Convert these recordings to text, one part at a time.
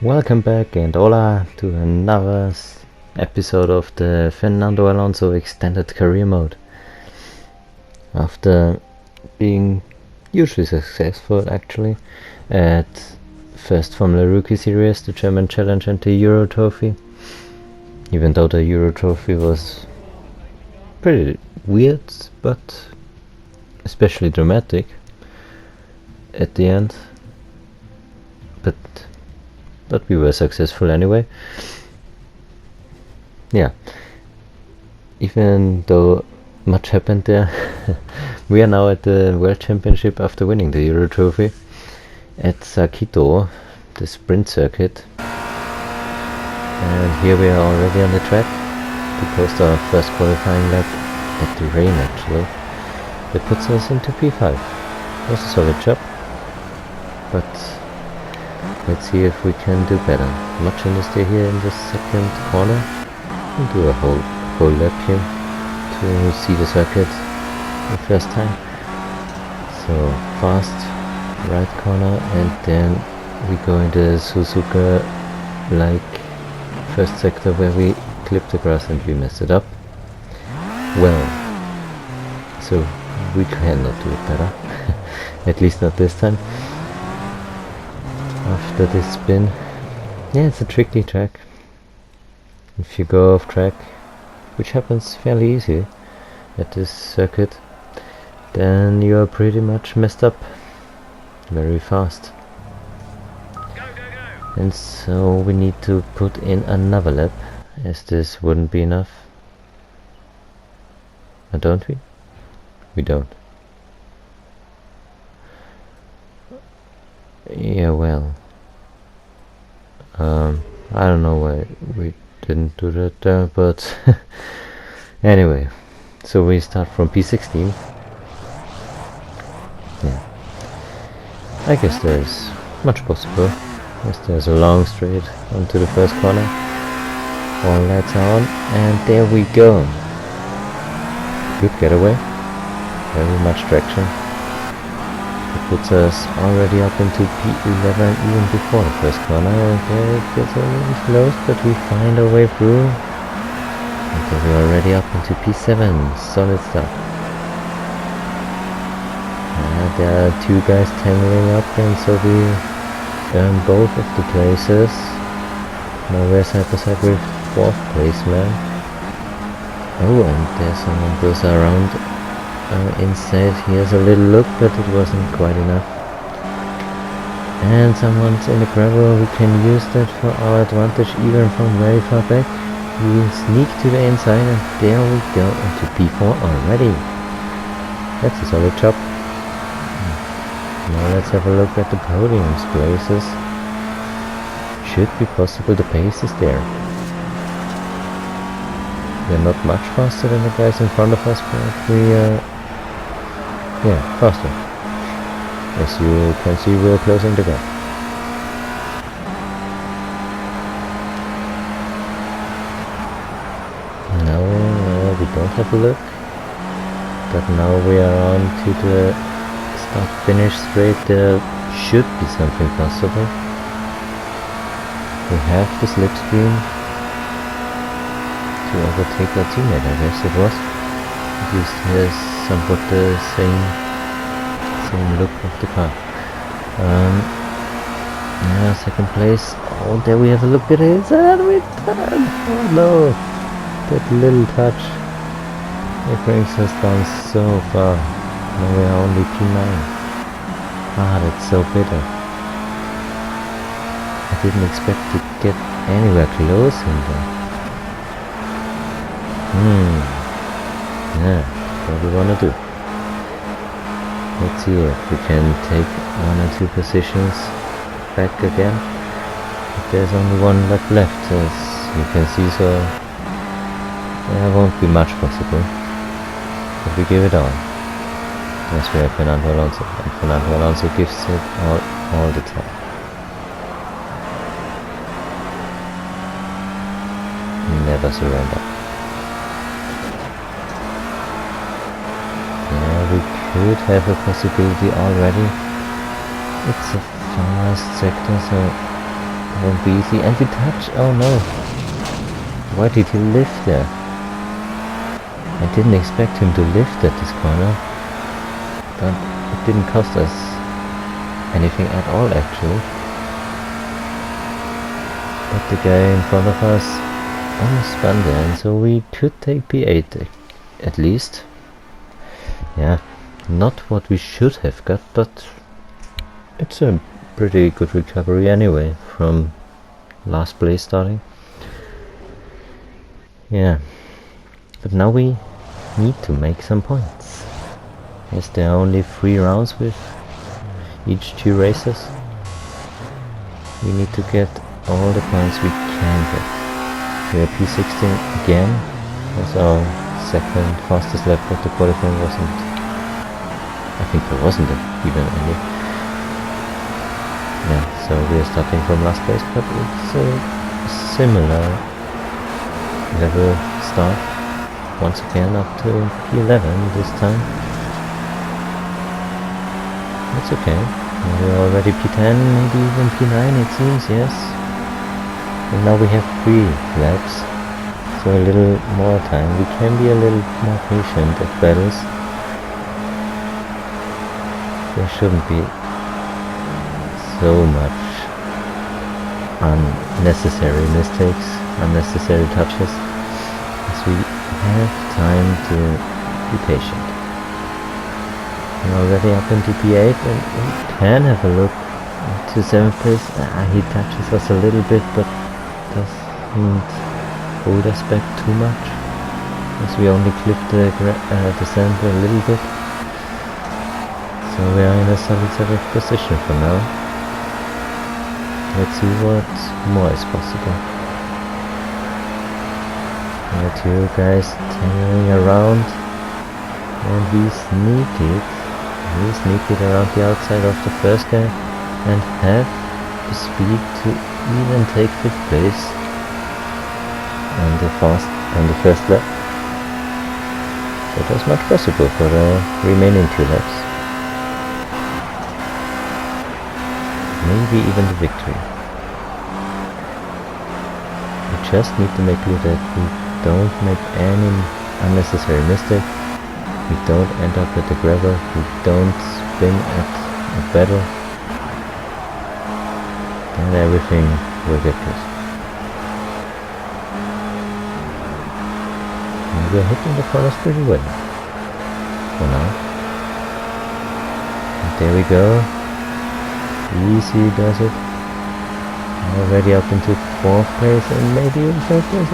Welcome back and hola to another episode of the Fernando Alonso Extended Career Mode. After being hugely successful actually at first Formula Rookie Series, the German Challenge and the Euro Trophy, even though the Euro Trophy was pretty weird but especially dramatic at the end, but we were successful anyway. Yeah, even though much happened there, we are now at the World Championship after winning the Euro Trophy at Sakito, the sprint circuit. And here we are already on the track to post our first qualifying lap at the rain actually. That puts us into P5. It was a solid job, but let's see if we can do better. Much in to stay here in the second corner and do a whole lap here to see the circuit the first time. So fast right corner and then we go into Suzuka like first sector where we clip the grass and we mess it up. Well, so we cannot do it better. At least not this time. After this spin, yeah, it's a tricky track. If you go off track, which happens fairly easy at this circuit, then you are pretty much messed up very fast. And so we need to put in another lap, as this wouldn't be enough. Or don't we? We don't. Yeah, well, I don't know why we didn't do that, but anyway, so we start from P16. Yeah, I guess there's much possible. Yes, there's a long straight onto the first corner. All lights are on, and there we go. Good getaway. Very much traction. It puts us already up into P11 even before the first corner. And there it gets a little close, but we find our way through. Until we're already up into P7. Solid stuff. There are two guys tangling up, and so we earn both of the places. Now we're side by side with fourth place man. Oh, and there's someone goes around inside. He has a little look, but it wasn't quite enough. And someone's in the gravel. We can use that for our advantage even from very far back. We sneak to the inside, and there we go into P4 already. That's a solid job. Now let's have a look at the podium's places. Should be possible, the pace is there. We're not much faster than the guys in front of us, but we are, yeah, faster. As you can see, we're closing the gap. Now we don't have a look, but now we are on to the finish straight. There should be something possible. We have the slipstream to overtake our teammate, I guess it was. At least he has somewhat the same look of the car. Yeah, second place. Oh, there we have a look at it, and we turn. Oh no, that little touch. It brings us down so far. Now we are only P9. Ah, that's so bitter. I didn't expect to get anywhere close in there. Yeah, what we wanna do. Let's see if we can take one or two positions back again. But there's only one lap left, as you can see, so there won't be much possible. But we give it all. Yes, we have Fernando Alonso, and Fernando Alonso gives it all the time. Never surrender. could have a possibility already. It's a fast sector, so it won't be easy. And we touch, oh no! Why did he lift there? I didn't expect him to lift at this corner, but it didn't cost us anything at all actually. But the guy in front of us almost spun there, and so we could take P8 at least. Yeah, not what we should have got, but it's a pretty good recovery anyway from last place starting. Yeah, but now we need to make some points. As there are only 3 rounds with each 2 races, we need to get all the points we can get. We are P16 again. Was our second fastest lap, but the qualifying wasn't, I think there wasn't even any. Yeah, so we are starting from last place, but it's a similar level start. Once again up to P11 this time. It's okay. We're already P10, maybe even P9 it seems, yes. And now we have 3 laps, so a little more time. We can be a little more patient at battles. There shouldn't be so much unnecessary mistakes, unnecessary touches, as we have time to be patient. We're already up into P8 and we can have a look to 7th place. He touches us a little bit, but doesn't hold us back too much, as we only clipped the descent a little bit. So we are in a solid 7th position for now. Let's see what more is possible. There are 2 guys tearing around, and we sneak it around the outside of the first guy and have the speed to even take 5th place on the first lap. So there's much possible for the remaining 2 laps. Maybe even the victory. We just need to make sure that we don't make any unnecessary mistake. We don't end up at the gravel. We don't spin at a battle. And everything will get good. And we're hitting the corners pretty well for now. And there we go. Easy does it. Already up into 4th place and maybe even 3rd place.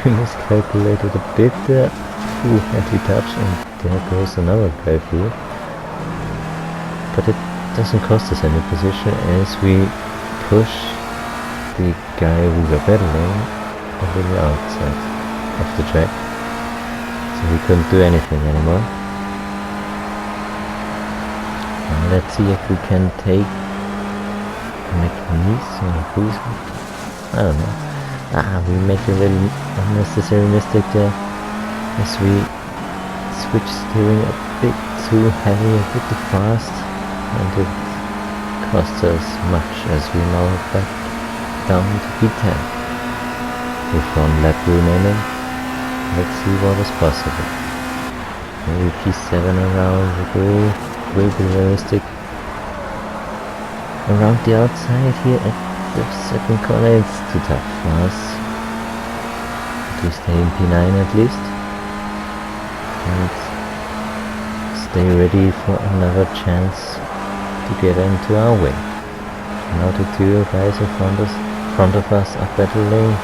We miscalculated a bit there. Ooh, heavy touch, and there goes another guy through. But it doesn't cost us any position, as we push the guy we were battling a little outside of the track. So we couldn't do anything anymore. Now let's see if we can take McNeese or who's, I don't know. We make a little unnecessary mistake there, as we switch steering a bit too heavy, a bit too fast, and it costs us much, as we now back down to P10 with 1 lap remaining. Let's see what is possible. Maybe P7 around the goal will be realistic. Around the outside here at the 2nd corner, it's too tough for us to stay in P9 at least. And stay ready for another chance to get into our way. Now the 2 guys in front of us are battling.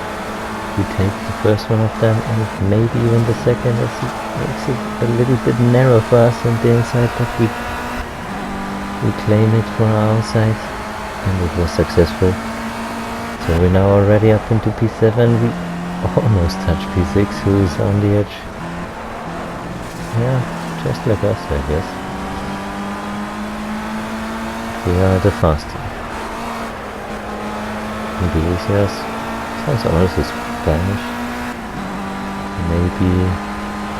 We take the first one of them and maybe even the second, as it makes it a little bit narrow for us on the inside, but we claim it for our side and it was successful. So we're now already up into P7. We almost touch P6, who is on the edge. Yeah, just like us, I guess. We are the fastest. Iglesias sounds almost Spanish. Maybe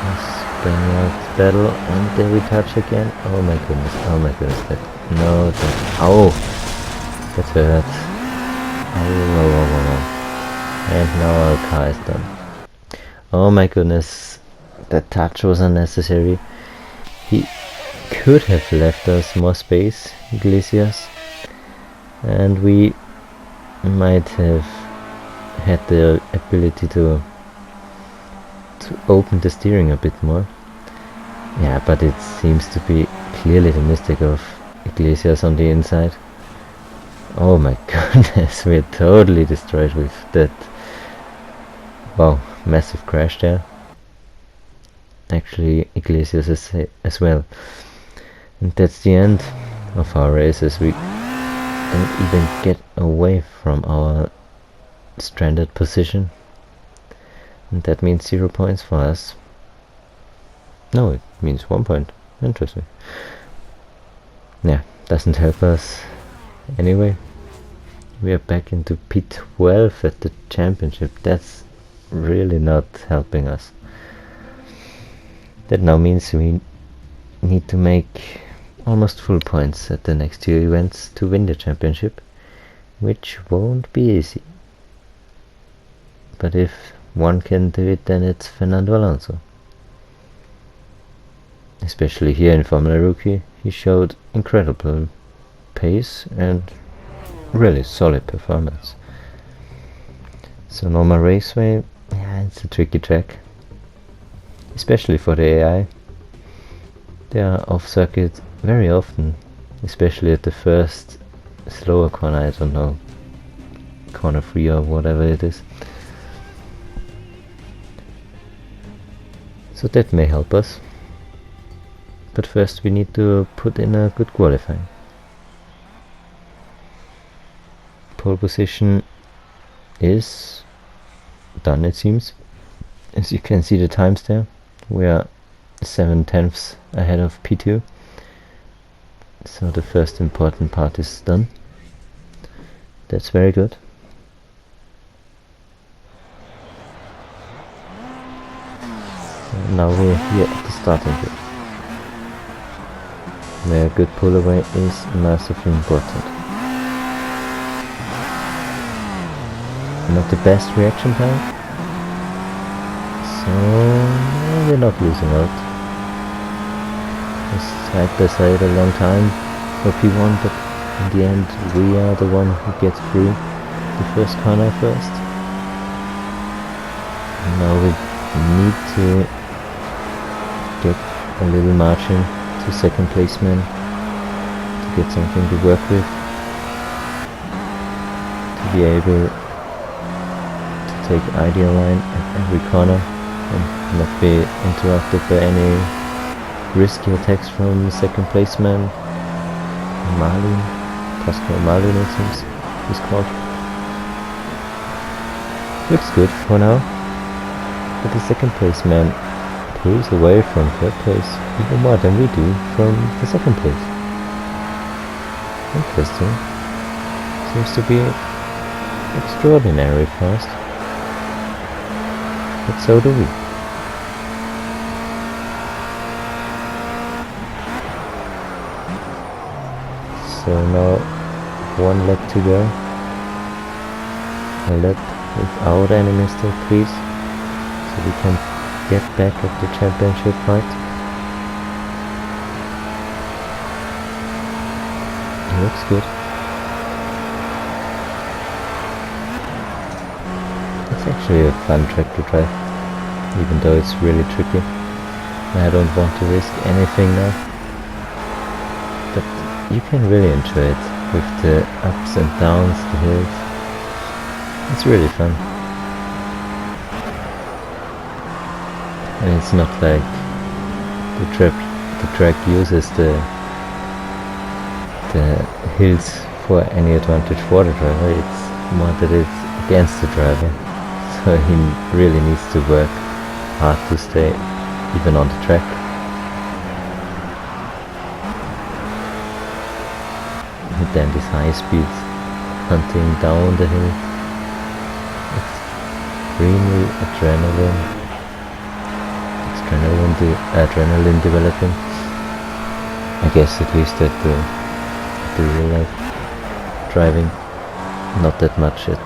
has bringing out the battle, and there we touch again. Oh my goodness, oh my goodness, that, no, that, ow, that hurt. Oh. And now our car is done. Oh my goodness, that touch was unnecessary. He could have left us more space, Iglesias, and we might have had the ability to open the steering a bit more. Yeah, but it seems to be clearly the mistake of Iglesias on the inside. Oh my goodness, we're totally destroyed with that. Wow, massive crash there. Actually, Iglesias as well. And that's the end of our race, as we don't even get away from our stranded position. And that means 0 points for us. No, it means 1 point. Interesting. Yeah, doesn't help us anyway. We are back into P12 at the championship. That's really not helping us. That now means we need to make almost full points at the next 2 events to win the championship, which won't be easy. But if one can do it, then it's Fernando Alonso. Especially here in Formula Rookie, he showed incredible pace and really solid performance. So Normal Raceway, yeah, it's a tricky track, especially for the AI. They are off circuit very often, especially at the first slower corner, I don't know, corner 3 or whatever it is. So that may help us. But first we need to put in a good qualifying. Pole position is done, it seems. As you can see the times there, we are 7/10 ahead of P2. So the first important part is done. That's very good. And now we're here at the starting grid, where a good pull away is massively important. Not the best reaction time, so we're not losing out. It's side by side a long time for P1, but in the end we are the one who gets through the first corner first. And now we need to get a little margin to second placement to get something to work with, to be able to take ideal line at every corner and not be interrupted by any risky attacks from second placement. Marlin, Pascal Marlin it seems he's called. Looks good for now, but the second placement pulls away from third place even more than we do from the second place. Interesting. Seems to be extraordinary fast. But so do we. So now 1 lap to go. A lap without any mistake, please, so we can get back at the championship fight. It looks good. It's actually a fun track to drive, even though it's really tricky. I don't want to risk anything now, but you can really enjoy it with the ups and downs, the hills. It's really fun. And it's not like the track uses the hills for any advantage for the driver. It's more that it's against the driver, so he really needs to work hard to stay even on the track. And then these high speeds hunting down the hill, extremely adrenaline the adrenaline developing. I guess at least at the real life driving, not that much at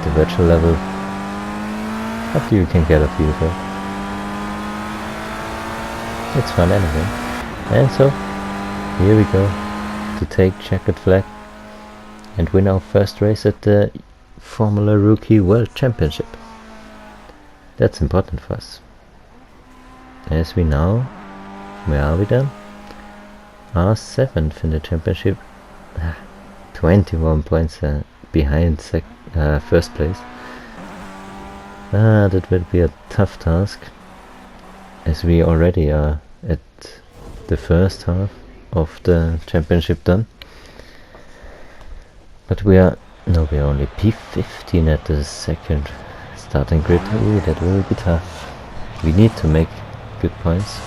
the virtual level. After you can get a feel for it. It's fun anyway. And so, here we go, to take checkered flag and win our first race at the Formula Rookie World Championship. That's important for us. As we know, where are we then? Are 7th in the championship, 21 points behind first place. That will be a tough task, as we already are at the first half of the championship done. But we're only P15 at the second starting grid. Ooh, that will be tough. We need to make good points,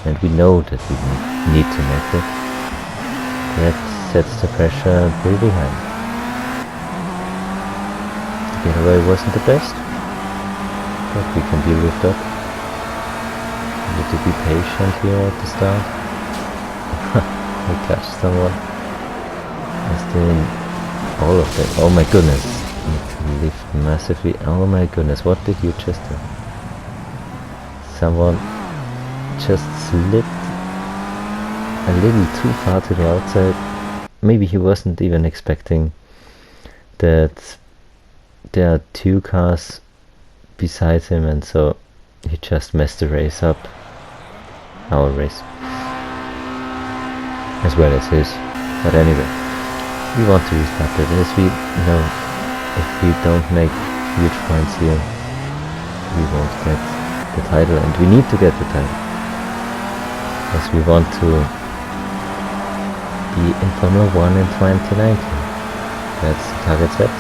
and we know that we need to make it. That sets the pressure pretty high. The getaway wasn't the best, but we can deal with that. We need to be patient here at the start. We touched someone. It's doing all of that. Oh my goodness. Need to lift massively. Oh my goodness, what did you just do? Someone just slipped a little too far to the outside. Maybe he wasn't even expecting that there are two cars beside him, and so he just messed the race up. Our race. As well as his. But anyway, we want to restart it, as we know if we don't make huge points here, we won't get the title, and we need to get the title, as we want to be in Formula 1 in 2019. That's the target set.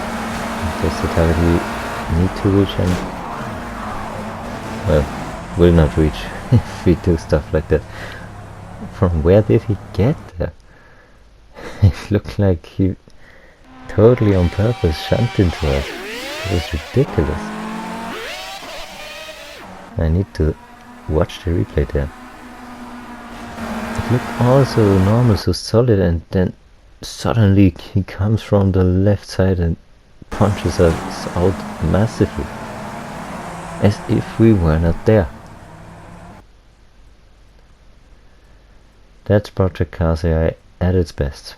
That's the target we need to reach, and well, will not reach if we do stuff like that. From where did he get there? It looked like he totally on purpose shunted into us. It was ridiculous. I need to watch the replay there. It looked all so normal, so solid, and then suddenly he comes from the left side and punches us out massively, as if we were not there. That's Project Cars AI at its best.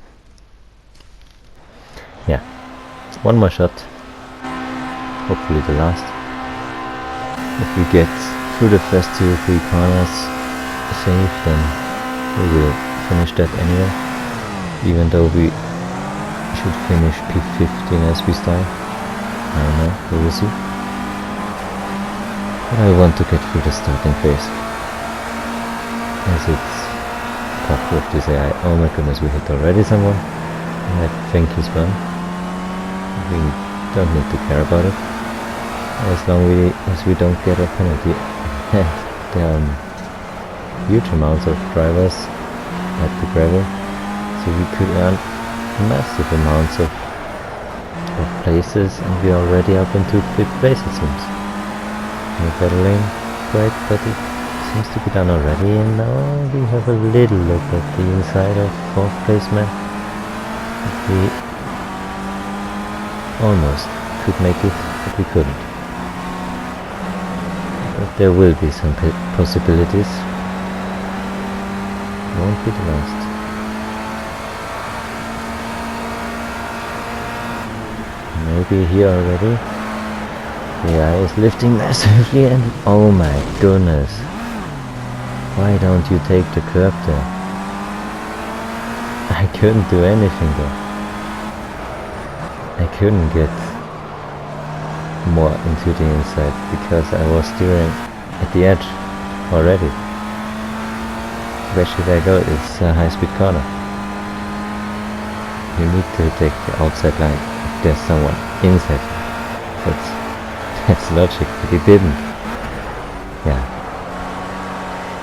Yeah, one more shot, hopefully the last. If we get through the first 2 or 3 corners safe, then we will finish that anyway, even though we should finish P15 as we start. I don't know, we will see. But I want to get through the starting phase, as it's tough with this AI. Oh my goodness, we hit already someone. I think he's gone. We don't need to care about it, as long as we don't get a penalty. There are huge amounts of drivers at the gravel, so we could earn massive amounts of places, and we are already up into 5th place it seems. No pedaling, great, but it seems to be done already, and now we have a little look at the inside of 4th place man. We almost could make it, but we couldn't. But there will be some possibilities. Won't be the last. Maybe here already. The AI is lifting massively, and oh my goodness. Why don't you take the curb there? I couldn't do anything there. I couldn't get more into the inside because I was steering at the edge already. Where should I go? It's a high-speed corner. You need to take the outside line if there's someone inside. That's logic, but he didn't. Yeah.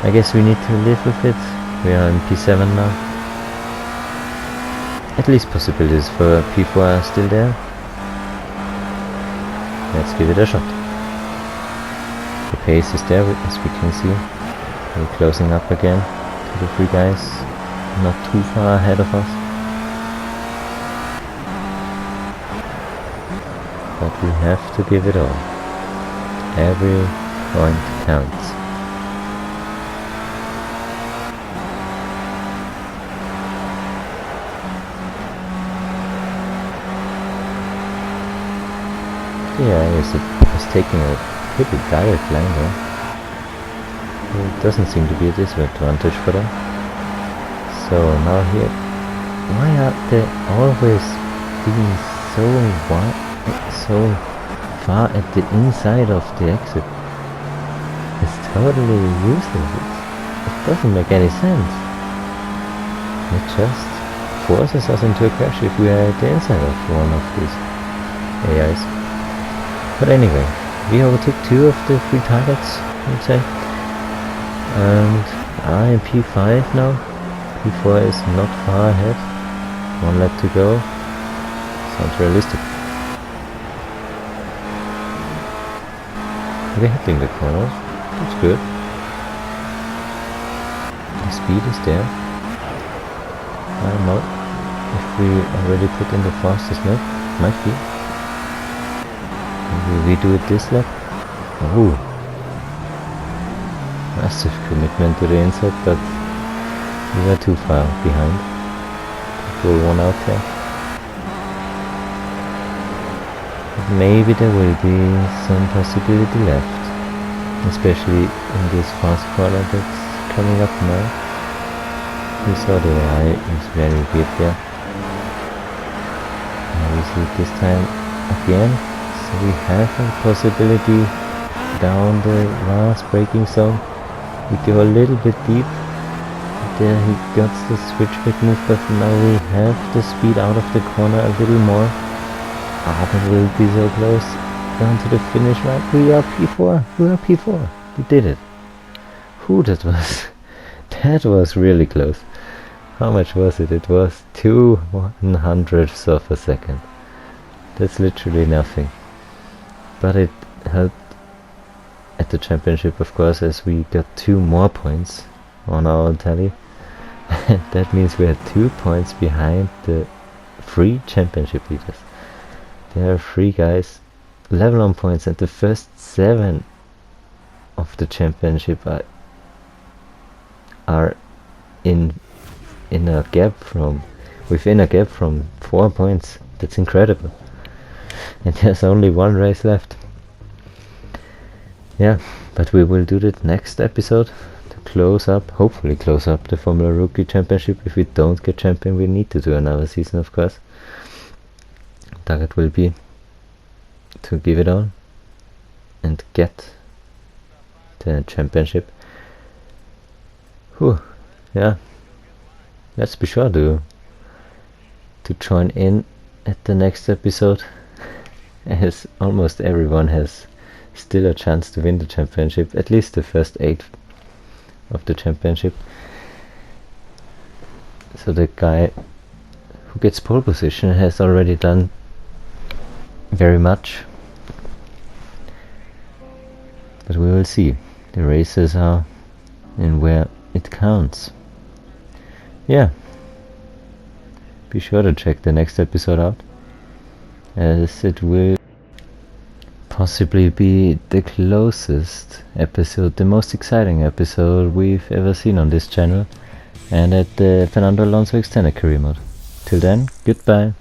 I guess we need to live with it. We are in P7 now. At least possibilities for P4 are still there. Let's give it a shot. The pace is there, as we can see. We're closing up again to the three guys, not too far ahead of us. But we have to give it all. Every point counts. Yeah, it's taking a pretty direct line there. It doesn't seem to be a disadvantage for them. So now here, why are they always being so far at the inside of the exit? It's totally useless. It doesn't make any sense. It just forces us into a crash if we are at the inside of one of these AIs. But anyway, we overtook 2 of the 3 targets, I would say. And I am P5 now. P4 is not far ahead. 1 lap to go. Sounds realistic. We're hitting the corners. That's good. The speed is there. I don't know if we already put in the fastest lap. Might be. Will we do it this lap? Oh, massive commitment to the inside, but we were too far behind. Pull one out there. But maybe there will be some possibility left, especially in this fast corner that's coming up now. We saw the eye is very weird there. Now we see it this time again. We have a possibility down the last braking zone. We go a little bit deep. There he got the switchback move, but now we have the speed out of the corner a little more. Ah, but we'll be so close down to the finish line. We are P4. We are P4. We did it. Whew, that was that was really close. How much was it? It was 2/100ths of a second. That's literally nothing. But it helped at the championship, of course, as we got 2 more points on our tally. That means we are 2 points behind the 3 championship leaders. There are 3 guys level on points, and the first 7 of the championship are within a gap from 4 points. That's incredible. And there's only 1 race left. Yeah, but we will do that next episode to hopefully close up the Formula Rookie Championship. If we don't get champion, we need to do another season, of course. Target will be to give it on and get the championship. Whew, yeah. Let's be sure to join in at the next episode, as almost everyone has still a chance to win the championship, at least the first 8 of the championship. So the guy who gets pole position has already done very much, but we will see. The races are in where it counts. Yeah, be sure to check the next episode out, as it will possibly be the closest episode, the most exciting episode we've ever seen on this channel, and at the Fernando Alonso extended career mode. Till then, goodbye.